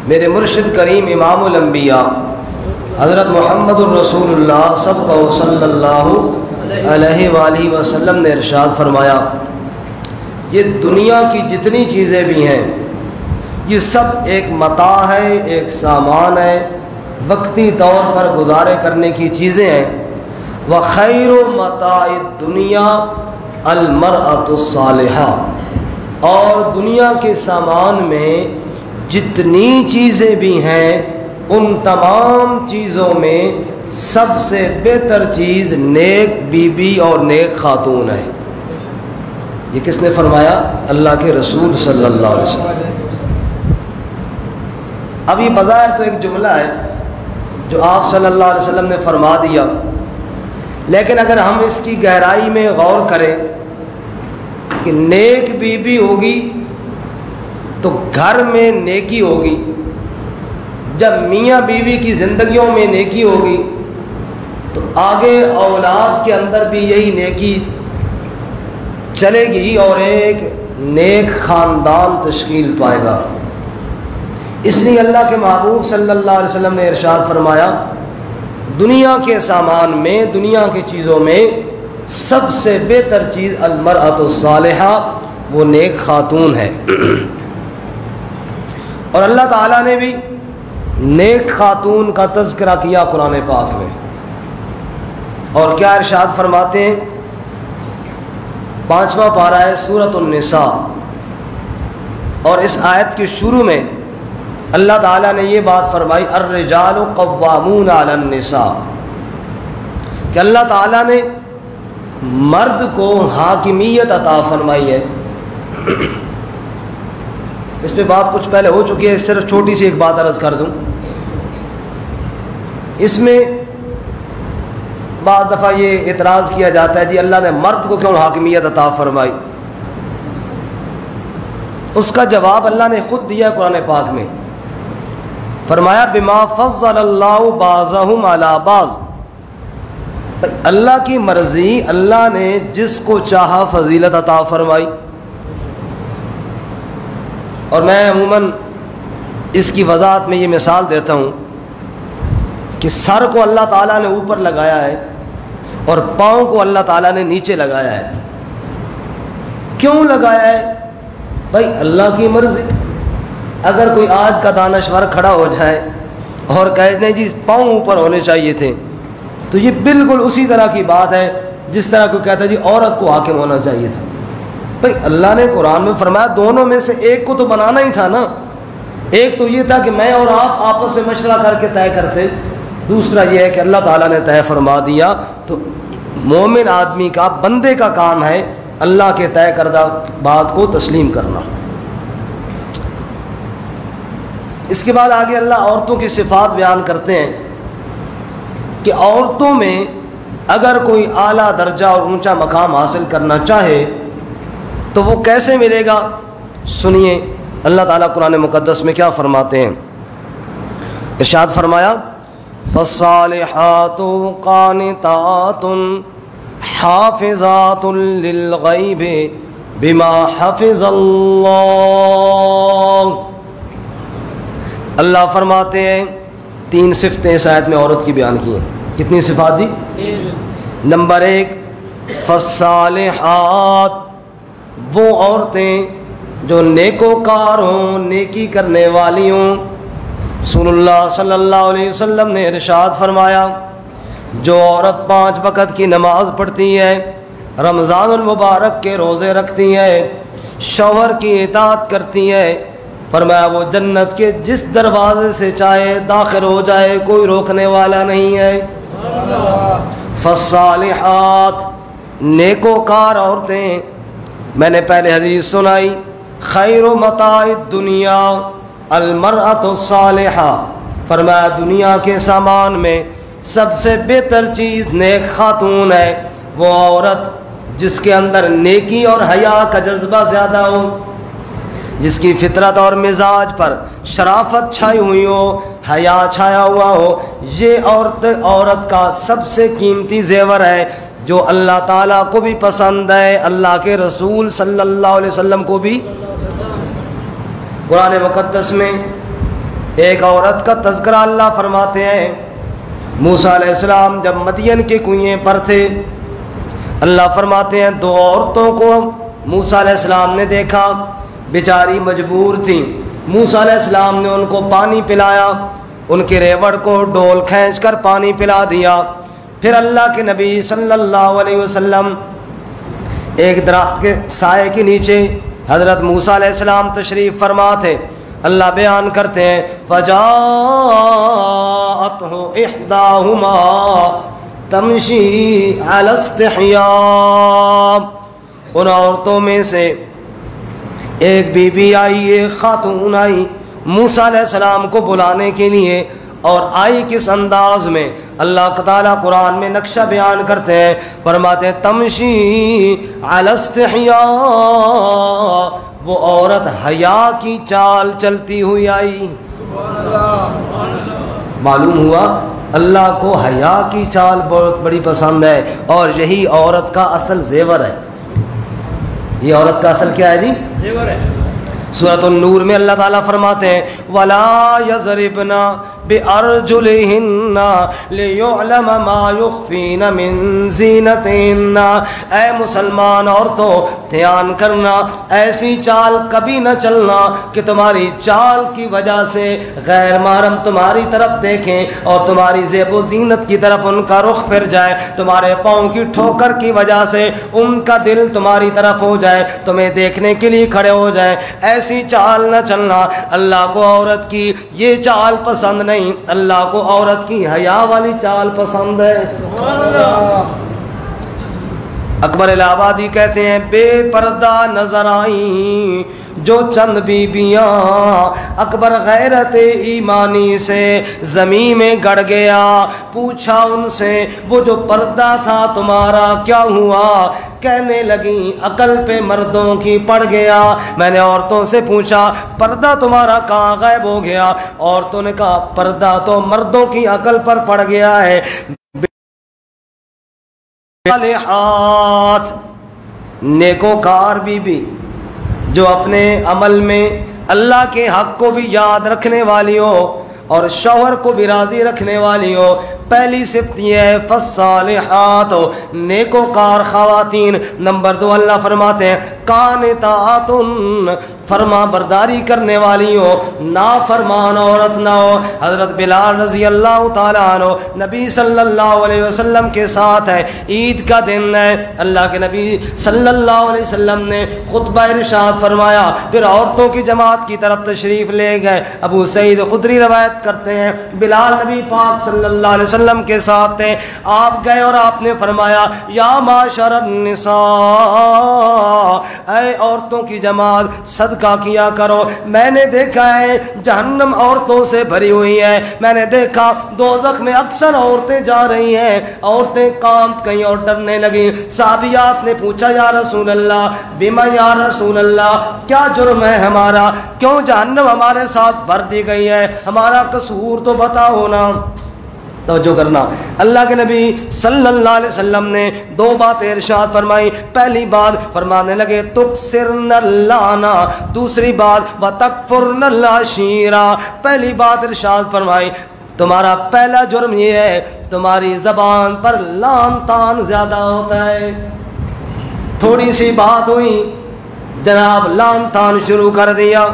میرے مرشد کریم امام الانبیاء حضرت محمد الرسول اللہ صلی اللہ علیہ وآلہ وسلم نے ارشاد فرمایا، یہ دنیا کی جتنی چیزیں بھی ہیں یہ سب ایک متاع ہے، ایک سامان ہے، وقتی طور پر گزارے کرنے کی چیزیں ہیں۔ وَخَيْرُ مَتَاعِ الدُّنْيَا الْمَرْأَةُ الصَّالِحَةُ، اور دنیا کے سامان میں جتنی چیزیں بھی ہیں ان تمام چیزوں میں سب سے بہتر چیز نیک بی بی اور نیک خاتون ہے۔ یہ کس نے فرمایا؟ اللہ کے رسول صلی اللہ علیہ وسلم۔ اب یہ بظاہر تو ایک جملہ ہے جو آپ صلی اللہ علیہ وسلم نے فرما دیا، لیکن اگر ہم اس کی گہرائی میں غور کریں کہ نیک بی بی ہوگی تو گھر میں نیکی ہوگی، جب میاں بیوی کی زندگیوں میں نیکی ہوگی تو آگے اولاد کے اندر بھی یہی نیکی چلے گی اور ایک نیک خاندان تشکیل پائے گا۔ اس لیے اللہ کے محبوب صلی اللہ علیہ وسلم نے ارشاد فرمایا، دنیا کے سامان میں، دنیا کی چیزوں میں سب سے بہتر چیز المرأۃ الصالحہ، وہ نیک خاتون ہے۔ اور اللہ تعالیٰ نے بھی نیک خاتون کا تذکرہ کیا قرآن پاک میں، اور کیا ارشاد فرماتے ہیں؟ 5واں پارہ ہے سورۃ النساء، اور اس آیت کے شروع میں اللہ تعالیٰ نے یہ بات فرمائی، الرجال قوامون علی النساء، کہ اللہ تعالیٰ نے مرد کو حاکمیت عطا فرمائی ہے۔ اس پہ بات کچھ پہلے ہو چکی ہے، صرف چھوٹی سی ایک بات عرض کر دوں۔ اس میں بعض دفعہ یہ اعتراض کیا جاتا ہے، جی اللہ نے مرد کو کیوں حاکمیت عطا فرمائی؟ اس کا جواب اللہ نے خود دیا قرآن پاک میں، فرمایا بما فضل اللہ بعضهم علی بعض، اللہ کی مرضی، اللہ نے جس کو چاہا فضیلت عطا فرمائی۔ اور میں عموماً اس کی وضاحت میں یہ مثال دیتا ہوں کہ سر کو اللہ تعالیٰ نے اوپر لگایا ہے اور پاؤں کو اللہ تعالیٰ نے نیچے لگایا ہے۔ کیوں لگایا ہے؟ بھائی اللہ کی مرضی۔ اگر کوئی آج کا دانشور کھڑا ہو جائے اور کہہ دیں جی پاؤں اوپر ہونے چاہیے تھے، تو یہ بالکل اسی طرح کی بات ہے جس طرح کوئی کہتا ہے جی عورت کو حاکم ہونا چاہیے تھا۔ بھائی اللہ نے قرآن میں فرمایا دونوں میں سے ایک کو تو بنانا ہی تھا نا۔ ایک تو یہ تھا کہ میں اور آپ آپس میں مشورہ کر کے طے کرتے، دوسرا یہ ہے کہ اللہ تعالیٰ نے طے فرما دیا۔ تو مومن آدمی کا، بندے کا کام ہے اللہ کے طے کردہ بات کو تسلیم کرنا۔ اس کے بعد آگے اللہ عورتوں کی صفات بیان کرتے ہیں کہ عورتوں میں اگر کوئی اعلیٰ درجہ اور اونچا مقام حاصل کرنا چاہے تو وہ کیسے ملے گا؟ سنیے اللہ تعالیٰ قرآن مقدس میں کیا فرماتے ہیں۔ ارشاد فرمایا، فَالصَّالِحَاتُ قَانِتَاتٌ حَافِظَاتٌ لِلْغَيْبِ بِمَا حَفِظَ اللَّهُ۔ اللہ فرماتے ہیں 3 صفتیں اس آیت میں عورت کی بیان کی ہیں۔ کتنی صفات جی؟ نمبر 1، فالصالحات، وہ عورتیں جو نیکوکار ہوں، نیکی کرنے والی ہوں۔ رسول اللہ صلی اللہ علیہ وسلم نے ارشاد فرمایا، جو عورت 5 وقت کی نماز پڑھتی ہے، رمضان المبارک کے روزے رکھتی ہے، شوہر کی اطاعت کرتی ہے، فرمایا وہ جنت کے جس دروازے سے چاہے داخل ہو جائے، کوئی روکنے والا نہیں ہے۔ فالصالحات، نیکوکار عورتیں، میں نے پہلے حدیث سنائی، خیر متاع الدنیا المرأۃ الصالحہ، فرمایا دنیا کے سامان میں سب سے بہتر چیز نیک خاتون ہے، وہ عورت جس کے اندر نیکی اور حیا کا جذبہ زیادہ ہو، جس کی فطرت اور مزاج پر شرافت چھائی ہوئی ہو، حیا چھایا ہوا ہو۔ یہ عورت کا سب سے قیمتی زیور ہے جو اللہ تعالیٰ کو بھی پسند ہے، اللہ کے رسول صلی اللہ علیہ وسلم کو بھی۔ قرآن مقدس میں ایک عورت کا تذکرہ اللہ فرماتے ہیں۔ موسیٰ علیہ السلام جب مدین کے کنویں پر تھے، اللہ فرماتے ہیں دو عورتوں کو موسیٰ علیہ السلام نے دیکھا، بیچاری مجبور تھیں۔ موسیٰ علیہ السلام نے ان کو پانی پلایا، ان کے ریوڑ کو ڈول کھینچ کر پانی پلا دیا۔ پھر اللہ کے نبی صلی اللہ علیہ وسلم ایک درخت کے سائے کے نیچے حضرت موسیٰ علیہ السلام تشریف فرما تھے۔ اللہ بیان کرتے ہیں فجاءتہ احداہما تمشی علی استحیاء، ان عورتوں میں سے ایک بی بی آئی، ایک خاتون آئی موسیٰ علیہ السلام کو بلانے کے لیے، اور آئی کس انداز میں؟ اللہ تعالیٰ قرآن میں نقشہ بیان کرتے ہیں، فرماتے ہیں تمشی علی استحیاء، وہ عورت حیا کی چال چلتی ہوئی آئی۔ معلوم ہوا اللہ کو حیا کی چال بہت بڑی پسند ہے، اور یہی عورت کا اصل زیور ہے۔ یہ عورت کا اصل کیا ہے جی؟ زیور ہے۔ سورۃ النور میں اللہ تعالیٰ فرماتے ہیں وَلَا يَضْرِبْنَ بِأَرْجُلِهِنَّ لِيُعْلَمَ مَا يُخْفِينَ مِن زِينَتِهِنَّ، اے مسلمان عورتوں دھیان کرنا، ایسی چال کبھی نہ چلنا کہ تمہاری چال کی وجہ سے غیر محرم تمہاری طرف دیکھیں اور تمہاری زیب و زینت کی طرف ان کا رخ پھر جائے، تمہارے پاؤں کی ٹھوکر کی وجہ سے ان کا دل تمہاری طرف ہو جائے، تمہیں دیکھنے کے لیے کھڑے ہو جائیں۔ ایسی چال نہ چلنا۔ اللہ کو عورت کی یہ چال پسند نہیں، اللہ کو عورت کی حیا والی چال پسند ہے۔ اکبر الہ آبادی کہتے ہیں بے پردہ نظر آئیں جو چند بیبیاں، اکبر غیرت ایمانی سے زمین میں گڑ گیا، پوچھا ان سے وہ جو پردہ تھا تمہارا کیا ہوا؟ کہنے لگیں عقل پہ مردوں کی پڑ گیا۔ میں نے عورتوں سے پوچھا پردہ تمہارا کہاں غائب ہو گیا؟ عورتوں نے کہا پردہ تو مردوں کی عقل پر پڑ گیا ہے۔ صالحات، نیکوکار بیوی جو اپنے عمل میں اللہ کے حق کو بھی یاد رکھنے والی ہو اور شوہر کو بھی راضی رکھنے والی ہو، پہلی صفت یہ ہے فالصالحات، نیکوکار خواتین۔ نمبر 2 اللہ فرماتے ہیں قانتات، فرما برداری کرنے والی ہو، نافرمان عورت نہ ہو۔ حضرت بلال رضی اللہ تعالیٰ عنہ نبی صلی اللہ علیہ وسلم کے ساتھ ہے، عید کا دن ہے، اللہ کے نبی صلی اللہ علیہ وسلم نے خطبہ ارشاد فرمایا، پھر عورتوں کی جماعت کی طرف تشریف لے گئے۔ ابو سعید خدری روایت کرتے ہیں بلال نبی پاک صلی اللہ علیہ وسلم کے ساتھ تھے، آپ گئے اور آپ نے فرمایا یا معاشر النساء، اے عورتوں کی جماعت صدقہ کیا کرو، میں نے دیکھا ہے جہنم عورتوں سے بھری ہوئی ہے، میں نے دیکھا دوزخ میں اکثر عورتیں جا رہی ہیں۔ عورتیں کانپ گئیں اور ڈرنے لگیں۔ صحابیات نے پوچھا یا رسول اللہ بما، یا رسول اللہ کیا جرم ہے ہمارا، کیوں جہنم ہمارے ساتھ بھر دی گئی ہے، ہمارا قصور تو بتاؤ نا۔ توجہ کرنا، اللہ کے نبی صلی اللہ علیہ وسلم نے 2 باتیں ارشاد فرمائی۔ پہلی بات فرمانے لگے تکثرن اللانا، دوسری بات وتکفرن العشیرہ۔ پہلی بات ارشاد فرمائی تمہارا پہلا جرم یہ ہے تمہاری زبان پر لان تان زیادہ ہوتا ہے۔ تھوڑی سی بات ہوئی جناب لان تان شروع کر دیا،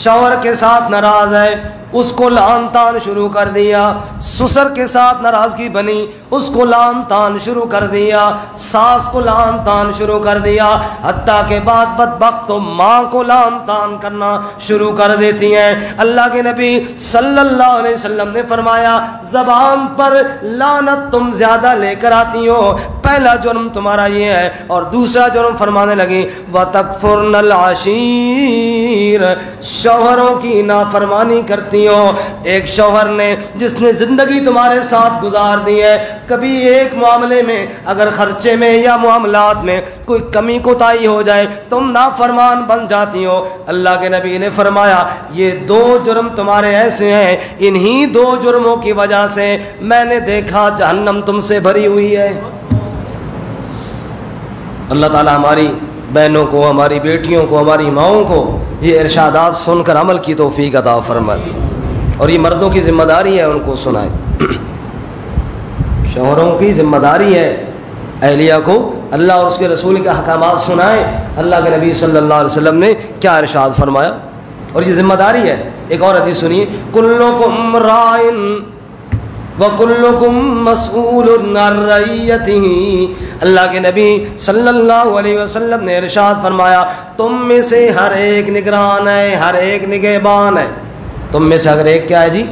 شوہر کے ساتھ ناراض ہے اس کو لان تان شروع کر دیا، سسر کے ساتھ ناراضگی بنی اس کو لان تان شروع کر دیا، ساس کو لان تان شروع کر دیا، حتیٰ کہ بعد بدبخت تو ماں کو لان تان کرنا شروع کر دیتی ہیں۔ اللہ کے نبی صلی اللہ علیہ وسلم نے فرمایا زبان پر لعنت تم زیادہ لے کر آتی ہو، پہلا جرم تمہارا یہ ہے۔ اور دوسرا جرم فرمانے لگی وَتَكْفُرْنَ الْعَشِيرَ، شوہروں کی نافرمانی کرتی ہو۔ ایک شوہر نے جس نے زندگی تمہارے ساتھ گزار دی ہے، کبھی ایک معاملے میں اگر خرچے میں یا معاملات میں کوئی کمی کوتاہی ہو جائے تم نافرمان بن جاتی ہو۔ اللہ کے نبی نے فرمایا یہ 2 جرم تمہارے ایسے ہیں، انہی 2 جرموں کی وجہ سے میں نے دیکھا جہنم تم سے بھری ہوئی ہے۔ اللہ تعالی ہماری بہنوں کو, ہماری بیٹیوں کو, ہماری ماؤں کو یہ ارشادات سن کر عمل کی توفیق عطا فرمائے. اور یہ مردوں کی ذمہ داری ہے ان کو سنائیں. شوہروں کی ذمہ داری ہے اہلیہ کو اللہ اور اس کے رسول کے احکامات سنائیں. اللہ کے نبی صلی اللہ علیہ وسلم نے کیا ارشاد فرمایا, اور یہ ذمہ داری ہے. ایک اور حدیث سنیے, کلکم رائن وکلکم مسئول عن رعیتہ. اللہ کے نبی صلی اللہ علیہ وسلم نے ارشاد فرمایا, تم میں سے ہر ایک نگران ہے, ہر ایک نگہبان ہے. تم میں سے ہر ایک کیا ہے جی؟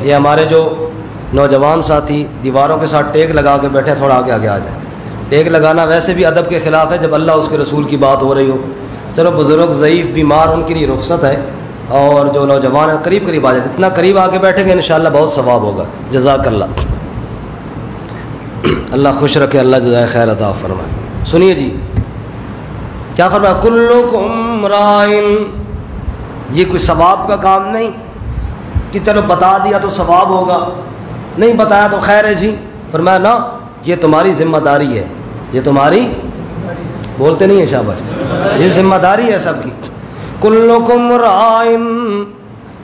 یہ ہمارے جو نوجوان ساتھی دیواروں کے ساتھ ٹیک لگا کے بیٹھے, تھوڑا آگے آگے آ جائیں. ٹیک لگانا ویسے بھی ادب کے خلاف ہے جب اللہ اس کے رسول کی بات ہو رہی ہو. چلو بزرگ, ضعیف, بیمار, ان کے لیے رخصت ہے, اور جو نوجوان ہیں قریب قریب آ جائیں. جتنا قریب آ کے بیٹھیں گے انشاءاللہ بہت ثواب ہوگا. جزاک اللہ, اللہ خوش رکھے, اللہ جزائے خیر عطا فرمائے. سنیے جی کیا فرمایا, کلکم رائن. یہ کوئی ثواب کا کام نہیں کہ چلو بتا دیا تو ثواب ہوگا, نہیں بتایا تو خیر ہے جی. فرمایا نا, یہ تمہاری ذمہ داری ہے, یہ تمہاری, بولتے نہیں ہیں شاباش, یہ ذمہ داری ہے سب کی. کلکم رائن,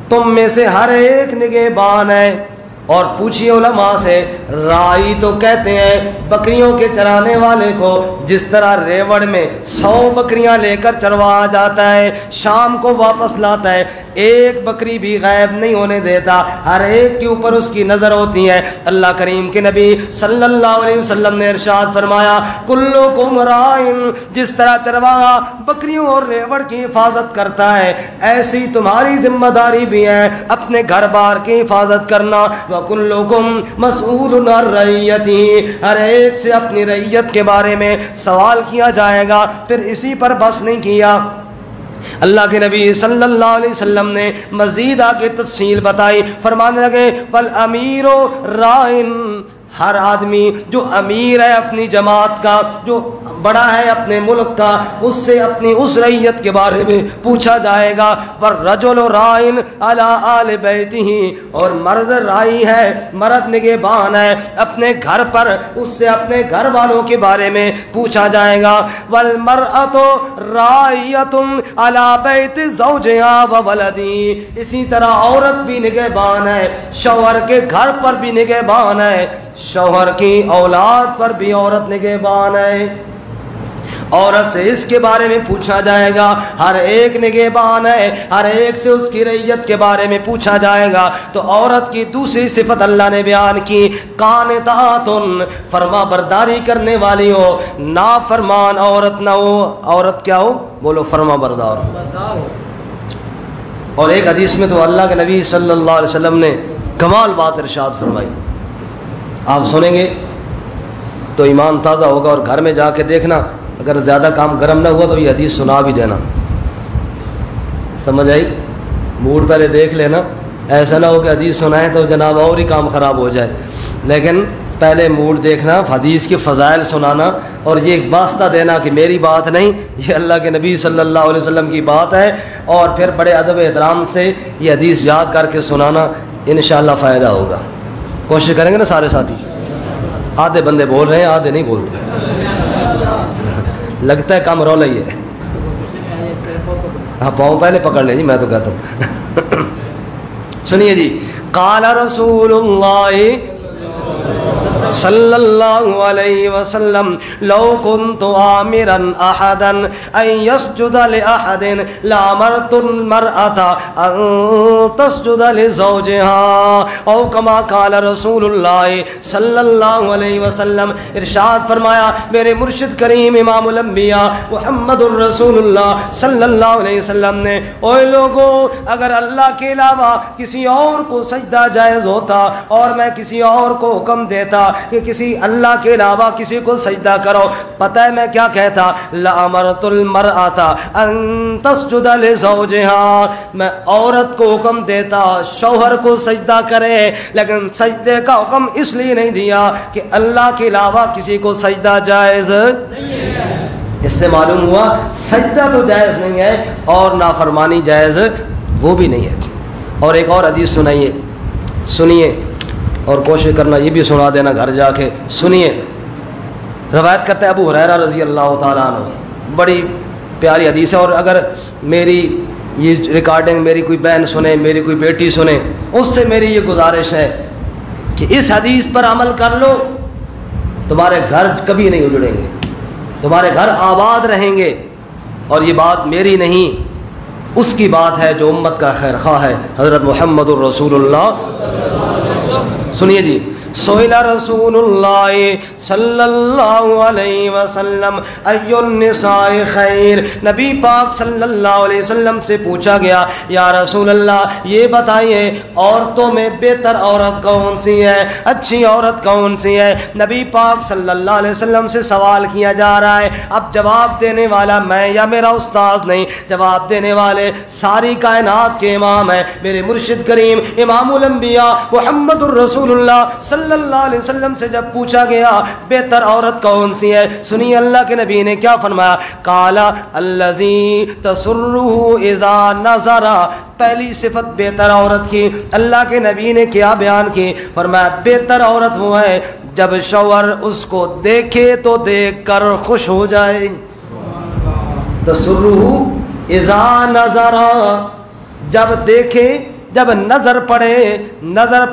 تم میں سے ہر ایک نگہبان ہے. اور پوچھیے علماء سے, رائی تو کہتے ہیں بکریوں کے چرانے والے کو. جس طرح ریوڑ میں 100 بکریاں لے کر چروایا جاتا ہے, شام کو واپس لاتا ہے, ایک بکری بھی غائب نہیں ہونے دیتا, ہر ایک کے اوپر اس کی نظر ہوتی ہے. اللہ کریم کے نبی صلی اللہ علیہ وسلم نے ارشاد فرمایا, کلکم رائن. جس طرح چرواہا بکریوں اور ریوڑ کی حفاظت کرتا ہے, ایسی تمہاری ذمہ داری بھی ہے اپنے گھر بار کی حفاظت کرنا. وَكُلُّكُمْ مَسْئُولٌ عَن رَعِيَّتِهِ. ہر ایک سے اپنی رعیت کے بارے میں سوال کیا جائے گا. پھر اسی پر بس نہیں کیا, اللہ کے نبی صلی اللہ علیہ وسلم نے مزید آگے تفصیل بتائی. فرمانے لگے, وَالْأَمِيرُ رَاعٍ. ہر آدمی جو امیر ہے اپنی جماعت کا, جو بڑا ہے اپنے ملک کا, اس سے اپنی اس رعیت کے بارے میں پوچھا جائے گا. وَالرَّجُلُ رَاعٍ عَلَىٰ آلِ بَيْتِهِ. اور مرد رائی ہے, مرد نگہبان ہے اپنے گھر پر, اس سے اپنے گھر والوں کے بارے میں پوچھا جائے گا. وَالْمَرْأَةُ رَاعِيَةٌ عَلَىٰ بَيْتِ زَوْجِهَا وَوَلَدِهِ. اسی طرح عورت بھی نگہبان ہے, شوہر کے گھر پر بھی نگہبان ہے, شوہر کی اولاد پر بھی عورت نگہبان ہے. عورت سے اس کے بارے میں پوچھا جائے گا. ہر ایک نگہبان ہے, ہر ایک سے اس کی رعیت کے بارے میں پوچھا جائے گا. تو عورت کی دوسری صفت اللہ نے بیان کی, قانتاتن, فرما برداری کرنے والی ہو. نافرمان عورت نہ ہو. عورت کیا ہو؟ بولو فرما بردار ہو. اور ایک حدیث میں تو اللہ کے نبی صلی اللہ علیہ وسلم نے کمال بات ارشاد فرمائی, آپ سنیں گے تو ایمان تازہ ہوگا. اور گھر میں جا کے دیکھنا, اگر زیادہ کام گرم نہ ہوا تو یہ حدیث سنا بھی دینا. سمجھ آئی؟ موڈ پہلے دیکھ لینا, ایسا نہ ہو کہ حدیث سنائیں تو جناب اور ہی کام خراب ہو جائے. لیکن پہلے موڈ دیکھنا, حدیث کے فضائل سنانا, اور یہ ایک واسطہ دینا کہ میری بات نہیں, یہ اللہ کے نبی صلی اللہ علیہ وسلم کی بات ہے. اور پھر بڑے ادب احترام سے یہ حدیث یاد کر کے سنانا, انشاءاللہ فائدہ ہوگا. کوشش کریں گے نا سارے ساتھی؟ آدھے بندے بول رہے ہیں, آدھے نہیں بولتے. لگتا ہے کام رولا ہی ہے. ہاں پاؤں پہلے پکڑ لیں جی, میں تو کہتا ہوں. سنیے جی, قال رسول اللہ صلی اللہ علیہ وسلم, لو کنت آمرا احدا ان یسجد لاحد لامرت المرأة ان تسجد لزوجها, او کما قال رسول اللہ صلی اللہ علیہ وسلم. ارشاد فرمایا میرے مرشد کریم امام الانبیاء محمد الرسول اللہ صلی اللہ علیہ وسلم نے, اوے لوگو, اگر اللہ کے علاوہ کسی اور کو سجدہ جائز ہوتا اور میں کسی اور کو حکم دیتا کہ کسی اللہ کے علاوہ کسی کو سجدہ کرو, پتہ ہے میں کیا کہتا؟ لَأَمَرْتُ الْمَرْأَةَ أَن تَسْجُدَ لِزَوْجِهَا. میں عورت کو حکم دیتا شوہر کو سجدہ کرے, لیکن سجدے کا حکم اس لیے نہیں دیا کہ اللہ کے علاوہ کسی کو سجدہ جائز نہیں ہے. اس سے معلوم ہوا سجدہ تو جائز نہیں ہے اور نافرمانی جائز وہ بھی نہیں ہے. اور ایک اور حدیث سنائیے, سنیے, اور کوشش کرنا یہ بھی سنا دینا گھر جا کے. سنیے, روایت کرتا ہے ابو ہریرہ رضی اللہ تعالیٰ عنہ، بڑی پیاری حدیث ہے، اور اگر میری یہ ریکارڈنگ میری کوئی بہن سنے، میری کوئی بیٹی سنے، اس سے میری یہ گزارش ہے کہ اس حدیث پر عمل کر لو، تمہارے گھر کبھی نہیں اجڑیں گے، تمہارے گھر آباد رہیں گے. اور یہ بات میری نہیں، اس کی بات ہے جو امت کا خیر خواہ ہے، حضرت محمد الرسول اللہ. سنیے جی، سئل رسول اللہ صلی اللہ علیہ وسلم ای النساء خیر، نبی پاک صلی اللہ علیہ وسلم سے پوچھا گیا یا رسول اللہ یہ بتائیے عورتوں میں بہتر عورت کون سی ہے، اچھی عورت کون سی ہے. نبی پاک صلی اللہ علیہ وسلم سے سوال کیا جا رہا ہے. اب جواب دینے والا میں یا میرا استاد نہیں، جواب دینے والے ساری کائنات کے امام ہیں، میرے مرشد کریم امام الانبیاء محمد الرسول اللہ صلی اللہ علیہ وسلم سے جب پوچھا گیا بہتر عورت کون سی ہے، سنیے اللہ کے نبی نے کیا فرمایا. قالا الذی تسرہ اذا نظر، پہلی صفت بہتر عورت کی اللہ کے نبی نے کیا بیان کی، فرمایا بہتر عورت وہ ہے جب شوہر اس کو دیکھے تو دیکھ کر خوش ہو جائے. تسرہ اذا نظر، جب دیکھے، جب نظر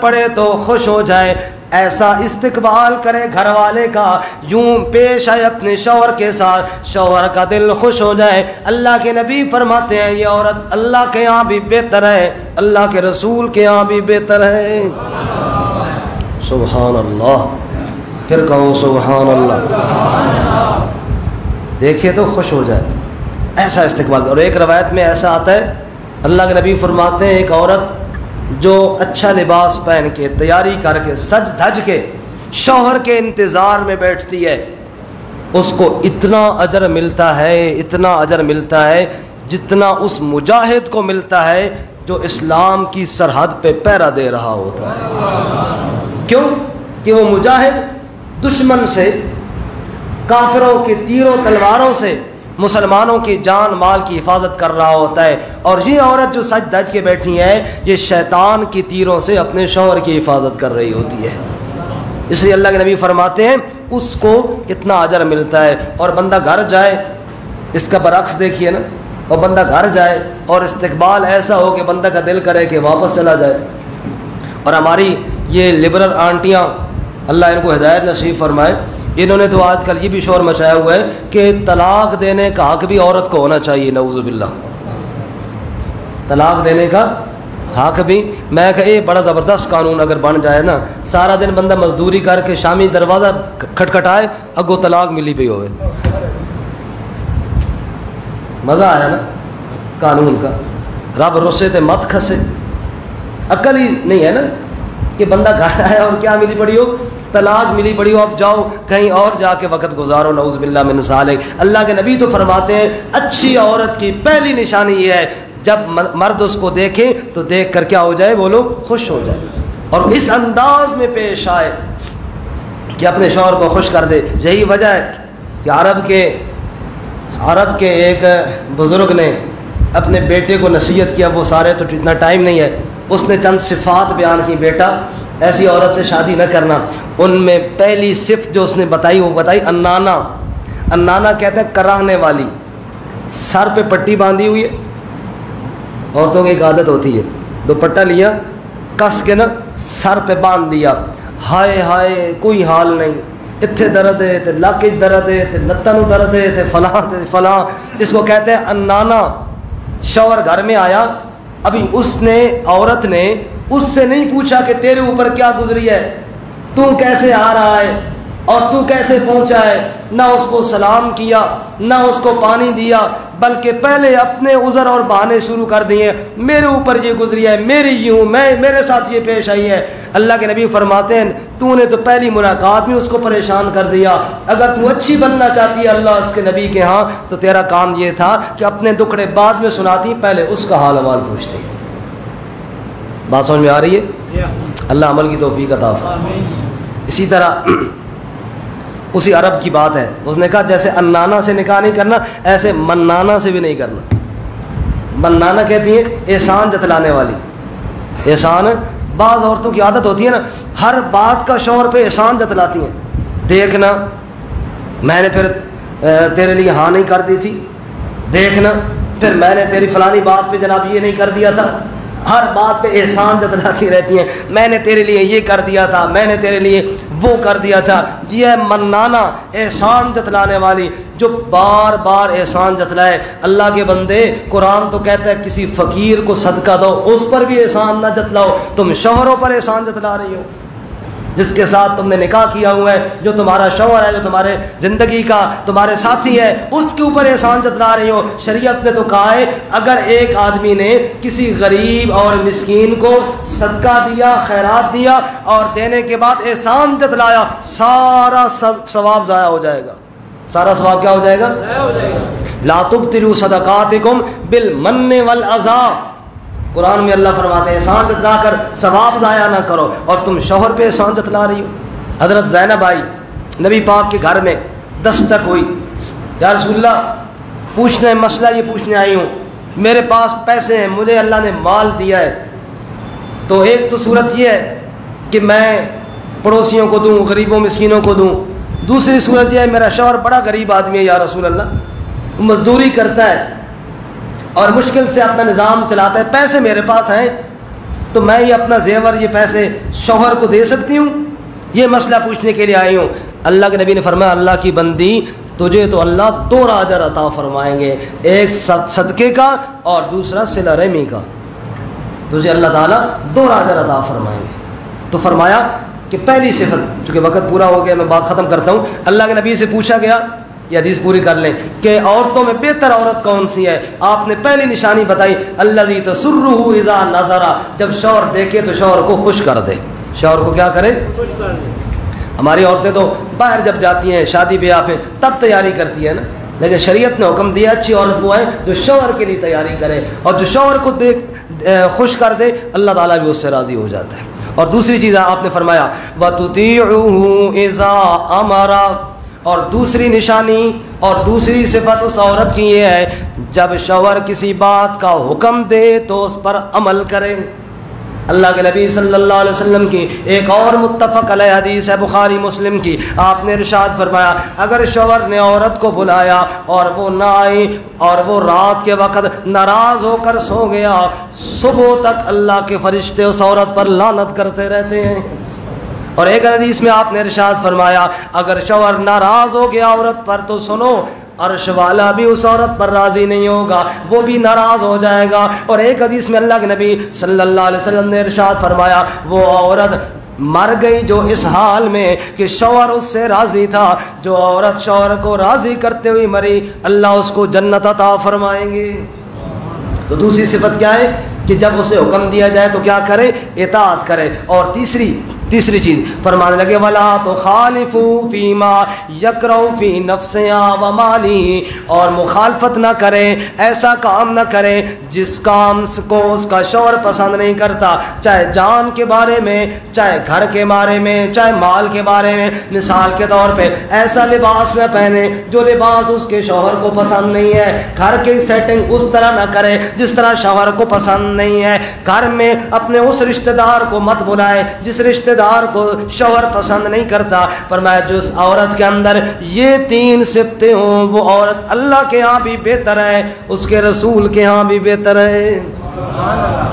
پڑے تو خوش ہو جائے، ایسا استقبال کرے گھر والے کا، یوں پیش آئے اپنے شوہر کے ساتھ، شوہر کا دل خوش ہو جائے. اللہ کے نبی فرماتے ہیں یہ عورت اللہ کے ہاں بھی بہتر ہے، اللہ کے رسول کے ہاں بھی بہتر ہے. سبحان اللہ، پھر کہو سبحان اللہ. دیکھے تو خوش ہو جائے، ایسا استقبال. اور ایک روایت میں ایسا آتا ہے اللہ کے نبی فرماتے ہیں ایک عورت جو اچھا لباس پہن کے تیاری کر کے سج دھج کے شوہر کے انتظار میں بیٹھتی ہے، اس کو اتنا اجر ملتا ہے، اتنا اجر ملتا ہے جتنا اس مجاہد کو ملتا ہے جو اسلام کی سرحد پہ پہرا دے رہا ہوتا ہے. کیوں کہ وہ مجاہد دشمن سے، کافروں کے تیروں تلواروں سے مسلمانوں کی جان مال کی حفاظت کر رہا ہوتا ہے، اور یہ عورت جو سج دھج کے بیٹھی ہے یہ شیطان کی تیروں سے اپنے شوہر کی حفاظت کر رہی ہوتی ہے. اس لیے اللہ کے نبی فرماتے ہیں اس کو اتنا اجر ملتا ہے. اور بندہ گھر جائے، اس کا برعکس دیکھیے نا، اور بندہ گھر جائے اور استقبال ایسا ہو کہ بندہ کا دل کرے کہ واپس چلا جائے. اور ہماری یہ لبرل آنٹیاں، اللہ ان کو ہدایت نصیب فرمائے، انہوں نے تو آج کل یہ بھی شور مچایا ہوا ہے کہ طلاق دینے کا حق بھی عورت کو ہونا چاہیے. نعوذ باللہ، طلاق دینے کا حق بھی. میں کہ یہ بڑا زبردست قانون اگر بن جائے نا، سارا دن بندہ مزدوری کر کے شامی دروازہ کھٹکھٹائے، اگو طلاق ملی پئی ہوئے، مزہ آیا نا قانون کا. رب رسے تے مت کھسے، عقل ہی نہیں ہے نا کہ بندہ گھر آیا اور کیا ملی پڑی ہو، طلاق ملی پڑی ہو، اب جاؤ کہیں اور جا کے وقت گزارو. نعوذ باللہ من ذالک. اللہ کے نبی تو فرماتے ہیں اچھی عورت کی پہلی نشانی یہ ہے جب مرد اس کو دیکھے تو دیکھ کر کیا ہو جائے، بولو خوش ہو جائے، اور اس انداز میں پیش آئے کہ اپنے شوہر کو خوش کر دے. یہی وجہ ہے کہ عرب کے ایک بزرگ نے اپنے بیٹے کو نصیحت کیا، وہ سارے تو اتنا ٹائم نہیں ہے، اس نے چند صفات بیان کی، بیٹا ایسی عورت سے شادی نہ کرنا. ان میں پہلی صفت جو اس نے بتائی وہ بتائی انانا. انانا کہتے ہیں کراہنے والی، سر پہ پٹی باندھی ہوئی ہے، عورتوں کی ایک عادت ہوتی ہے، دوپٹہ لیا کس کے نا سر پہ باندھ دیا، ہائے ہائے کوئی حال نہیں، اتھے درد ہے تے لاکے درد ہے تے لتاں درد ہے تے فلاں، جس کو کہتے ہیں انانا. شوہر گھر میں آیا، ابھی عورت نے اس سے نہیں پوچھا کہ تیرے اوپر کیا گزری ہے، تو کیسے آ رہا ہے اور تو کیسے پہنچا ہے، نہ اس کو سلام کیا نہ اس کو پانی دیا، بلکہ پہلے اپنے عذر اور بہانے شروع کر دیے، میرے اوپر یہ گزری ہے، میری یوں، میرے ساتھ یہ پیش آئی ہے. اللہ کے نبی فرماتے ہیں تو نے تو پہلی ملاقات میں اس کو پریشان کر دیا. اگر تو اچھی بننا چاہتی ہے اللہ اس کے نبی کے ہاں تو تیرا کام یہ تھا کہ اپنے دکھڑے بعد میں سناتی، پہلے اس کا حال احوال پوچھتی. بات سمجھ میں آ رہی ہے؟ اللہ عمل کی توفیق عطا فرمائے. اسی طرح اسی عرب کی بات ہے، اس نے کہا جیسے انانا سے نکاح نہیں کرنا ایسے منانا سے بھی نہیں کرنا. منانا کہتی ہیں احسان جتلانے والی. احسان، بعض عورتوں کی عادت ہوتی ہے نا ہر بات کا شوہر پہ احسان جتلاتی ہیں، دیکھنا میں نے پھر تیرے لیے ہاں نہیں کر دی تھی، دیکھنا پھر میں نے تیری فلانی بات پہ جناب یہ نہیں کر دیا تھا، ہر بات پہ احسان جتلاتی رہتی ہیں، میں نے تیرے لیے یہ کر دیا تھا، میں نے تیرے لیے وہ کر دیا تھا۔ یہ منانہ احسان جتلانے والی جو بار بار احسان جتلائے۔ اللہ کے بندے، قرآن تو کہتا ہے کسی فقیر کو صدقہ دو، اس پر بھی احسان نہ جتلاؤ، تم شوہروں پر احسان جتلا رہی ہو، جس کے ساتھ تم نے نکاح کیا ہوا ہے، جو تمہارا شوہر ہے، جو تمہارے زندگی کا تمہارے ساتھی ہے، اس کے اوپر احسان جتلا رہی ہو۔ شریعت نے تو کہا ہے اگر ایک آدمی نے کسی غریب اور مسکین کو صدقہ دیا، خیرات دیا اور دینے کے بعد احسان جتلایا، سارا ثواب ضائع ہو جائے گا۔ سارا ثواب کیا ہو جائے گا؟ ضائع ہو جائے گا۔ لا تبطلوا صدقاتکم بالمن والعذا، قرآن میں اللہ فرماتے ہیں احسان جتلا کر ثواب ضائع نہ کرو، اور تم شوہر پہ احسان جتلا رہی ہو۔ حضرت زینب آئی نبی پاک کے گھر میں، دستک ہوئی، یا رسول اللہ پوچھنے مسئلہ یہ پوچھنے آئی ہوں، میرے پاس پیسے ہیں، مجھے اللہ نے مال دیا ہے، تو ایک تو صورت یہ ہے کہ میں پڑوسیوں کو دوں، غریبوں مسکینوں کو دوں، دوسری صورت یہ ہے میرا شوہر بڑا غریب آدمی ہے یا رسول اللہ، مزدوری کرتا ہے اور مشکل سے اپنا نظام چلاتا ہے، پیسے میرے پاس ہیں تو میں یہ اپنا زیور، یہ پیسے شوہر کو دے سکتی ہوں؟ یہ مسئلہ پوچھنے کے لیے آئی ہوں۔ اللہ کے نبی نے فرمایا اللہ کی بندی، تجھے تو اللہ 2 اجر عطا فرمائیں گے، ایک صدقے کا اور دوسرا صلہ رحمی کا، تجھے اللہ تعالیٰ 2 اجر عطا فرمائیں گے۔ تو فرمایا کہ پہلی صفت، چونکہ وقت پورا ہو گیا میں بات ختم کرتا ہوں، اللہ کے نبی سے پوچھا گیا، یہ حدیث پوری کر لیں، کہ عورتوں میں بہتر عورت کون سی ہے؟ آپ نے پہلی نشانی بتائی الذی تسرہ اذا نظر، جب شوہر دیکھے تو شوہر کو خوش کر دے۔ شوہر کو کیا کرے؟ خوش کر دے۔ ہماری عورتیں تو باہر جب جاتی ہیں شادی بیاہ پہ تب تیاری کرتی ہیں نا، لیکن شریعت نے حکم دیا اچھی عورت وہ ہے جو شوہر کے لیے تیاری کرے، اور جو شوہر کو خوش کر دے اللہ تعالیٰ بھی اس سے راضی ہو جاتا ہے۔ اور دوسری چیز آپ نے فرمایا وَتُطِيعُهُ إِذَا أَمَرَ، اور دوسری نشانی اور دوسری صفت اس عورت کی یہ ہے جب شوہر کسی بات کا حکم دے تو اس پر عمل کرے۔ اللہ کے نبی صلی اللہ علیہ وسلم کی ایک اور متفق علیہ حدیث ہے بخاری مسلم کی، آپ نے ارشاد فرمایا اگر شوہر نے عورت کو بلایا اور وہ نہ آئی اور وہ رات کے وقت ناراض ہو کر سو گیا، صبح تک اللہ کے فرشتے اس عورت پر لعنت کرتے رہتے ہیں۔ اور ایک حدیث میں آپ نے ارشاد فرمایا اگر شوہر ناراض ہو گیا عورت پر تو سنو عرش والا بھی اس عورت پر راضی نہیں ہوگا، وہ بھی ناراض ہو جائے گا۔ اور ایک حدیث میں اللہ کے نبی صلی اللہ علیہ وسلم نے ارشاد فرمایا وہ عورت مر گئی جو اس حال میں کہ شوہر اس سے راضی تھا، جو عورت شوہر کو راضی کرتے ہوئی مری اللہ اس کو جنت عطا فرمائیں گے۔ تو دوسری صفت کیا ہے کہ جب اسے حکم دیا جائے تو کیا کرے؟ اطاعت کرے۔ اور تیسری چیز فرمانے لگے وَلَا تُخَالِفُوا فِي مَا يَكْرَهُ فِي نَفْسِهَا وَمَالِهِ، اور مخالفت نہ کریں، ایسا کام نہ کریں جس کام کو اس کا شوہر پسند نہیں کرتا، چاہے جان کے بارے میں، چاہے گھر کے بارے میں، چاہے مال کے بارے میں۔ مثال کے طور پہ ایسا لباس نہ پہنے جو لباس اس کے شوہر کو پسند نہیں ہے، گھر کی سیٹنگ اس طرح نہ کرے جس طرح شوہر کو پسند نہیں ہے، گھر میں اپنے اس رشتہ دار کو مت بلائے جس رشتہ دار کو شوہر پسند نہیں کرتا۔ فرمایا جو اس عورت کے اندر یہ 3 صفتیں ہوں وہ عورت اللہ کے ہاں بھی بہتر ہے، اس کے رسول کے ہاں بھی بہتر ہے۔ سبحان اللہ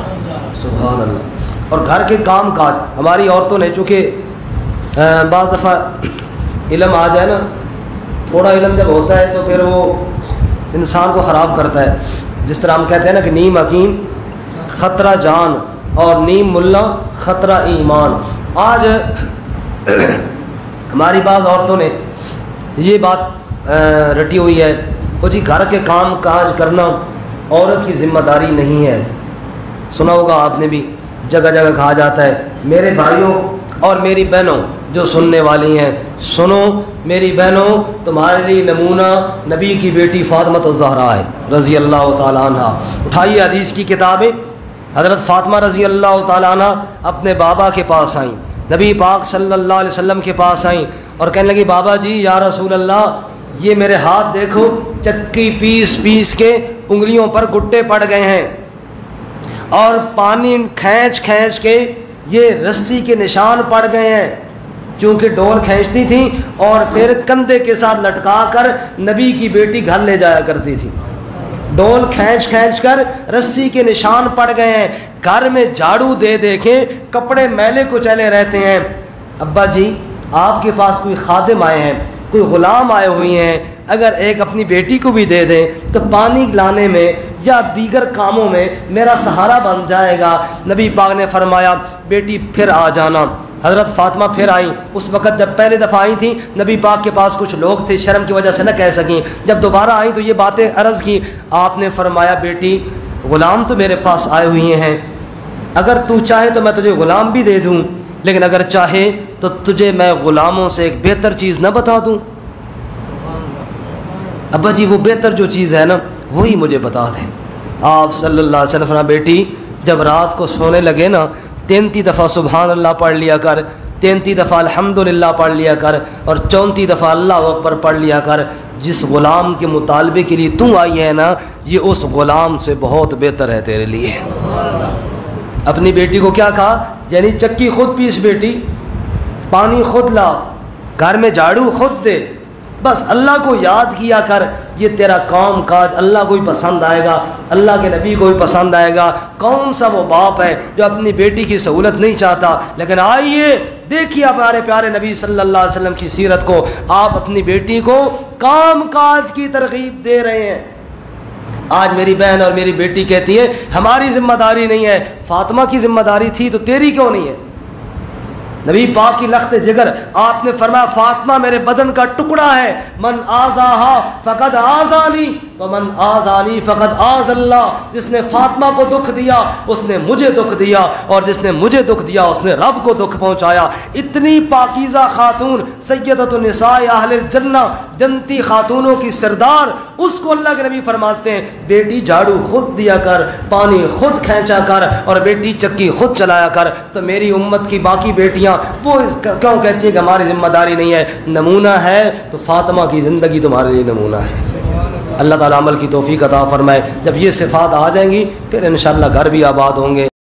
سبحان اللہ۔ اور گھر کے کام کاج ہماری عورتوں نے، چونکہ بعض دفعہ علم آ جائے نا، تھوڑا علم جب ہوتا ہے تو پھر وہ انسان کو خراب کرتا ہے۔ جس طرح ہم کہتے ہیں نا کہ نیم حکیم خطرہ جان اور نیم ملا خطرہ ایمان۔ آج ہماری بعض عورتوں نے یہ بات رٹی ہوئی ہے وہ جی گھر کے کام کاج کرنا عورت کی ذمہ داری نہیں ہے۔ سنا ہوگا آپ نے بھی، جگہ جگہ کہا جاتا ہے۔ میرے بھائیوں اور میری بہنوں جو سننے والی ہیں سنو، میری بہنوں تمہارے لیے نمونہ نبی کی بیٹی فاطمہ الزہرا ہے رضی اللہ تعالیٰ عنہ۔ اٹھائیے حدیث کی کتابیں۔ حضرت فاطمہ رضی اللہ تعالیٰ عنہ اپنے بابا کے پاس آئیں، نبی پاک صلی اللہ علیہ وسلم کے پاس آئیں اور کہنے لگی بابا جی یا رسول اللہ یہ میرے ہاتھ دیکھو، چکی پیس پیس کے انگلیوں پر گٹے پڑ گئے ہیں اور پانی کھینچ کھینچ کے یہ رسی کے نشان پڑ گئے ہیں، چونکہ ڈول کھینچتی تھیں اور پھر کندھے کے ساتھ لٹکا کر نبی کی بیٹی گھر لے جایا کرتی تھی۔ ڈول کھینچ کھینچ کر رسی کے نشان پڑ گئے ہیں، گھر میں جھاڑو دے دیکھیں کپڑے میلے کچیلے رہتے ہیں۔ ابا جی آپ کے پاس کوئی خادم آئے ہیں، کوئی غلام آئے ہوئے ہیں، اگر ایک اپنی بیٹی کو بھی دے دیں تو پانی لانے میں یا دیگر کاموں میں میرا سہارا بن جائے گا۔ نبی پاک نے فرمایا بیٹی پھر آ جانا۔ حضرت فاطمہ پھر آئیں۔ اس وقت جب پہلے دفعہ آئی تھیں نبی پاک کے پاس کچھ لوگ تھے، شرم کی وجہ سے نہ کہہ سکیں، جب دوبارہ آئیں تو یہ باتیں عرض کی۔ آپ نے فرمایا بیٹی غلام تو میرے پاس آئے ہوئے ہیں، اگر تو چاہے تو میں تجھے غلام بھی دے دوں، لیکن اگر چاہے تو تجھے میں غلاموں سے ایک بہتر چیز نہ بتا دوں؟ ابا جی وہ بہتر جو چیز ہے نا وہی مجھے بتا دیں۔ آپ صلی اللہ علیہ وسلم فرمایا بیٹی جب رات کو سونے لگے نا 33 دفعہ سبحان اللہ پڑھ لیا کر، 33 دفعہ الحمدللہ پڑھ لیا کر، اور 34 دفعہ اللہ اکبر پڑھ لیا کر۔ جس غلام کے مطالبے کے لیے تو آئی ہے نا یہ اس غلام سے بہت بہتر ہے تیرے لیے۔ اپنی بیٹی کو کیا کہا؟ یعنی چکی خود پیس بیٹی، پانی خود لا، گھر میں جھاڑو خود دے، بس اللہ کو یاد کیا کر، یہ تیرا کام کاج اللہ کو ہی پسند آئے گا، اللہ کے نبی کو ہی پسند آئے گا۔ کون سا وہ باپ ہے جو اپنی بیٹی کی سہولت نہیں چاہتا؟ لیکن آئیے دیکھیے ہمارے پیارے نبی صلی اللہ علیہ وسلم کی سیرت کو، آپ اپنی بیٹی کو کام کاج کی ترغیب دے رہے ہیں۔ آج میری بہن اور میری بیٹی کہتی ہے ہماری ذمہ داری نہیں ہے، فاطمہ کی ذمہ داری تھی تو تیری کیوں نہیں ہے؟ نبی پاک کی لخت جگر، آپ نے فرمایا فاطمہ میرے بدن کا ٹکڑا ہے، من آذاہا فقد آذانی ومن آذانی فقد آذ اللہ۔ جس نے فاطمہ کو دکھ دیا اس نے مجھے دکھ دیا، اور جس نے مجھے دکھ دیا اس نے رب کو دکھ پہنچایا۔ اتنی پاکیزہ خاتون، سیدۃ النساء اہل الجنہ، جنتی خاتونوں کی سردار، اس کو اللہ کے نبی فرماتے ہیں بیٹی جھاڑو خود دیا کر، پانی خود کھینچا کر، اور بیٹی چکی خود چلایا کر۔ تو میری امت کی باقی بیٹیاں وہ کیوں کہتی ہے کہ ہماری ذمہ داری نہیں ہے؟ نمونہ ہے تو فاطمہ کی زندگی تمہارے لیے نمونہ ہے۔ اللہ تعالیٰ عمل کی توفیق عطا فرمائے۔ جب یہ صفات آ جائیں گی پھر انشاءاللہ گھر بھی آباد ہوں گے۔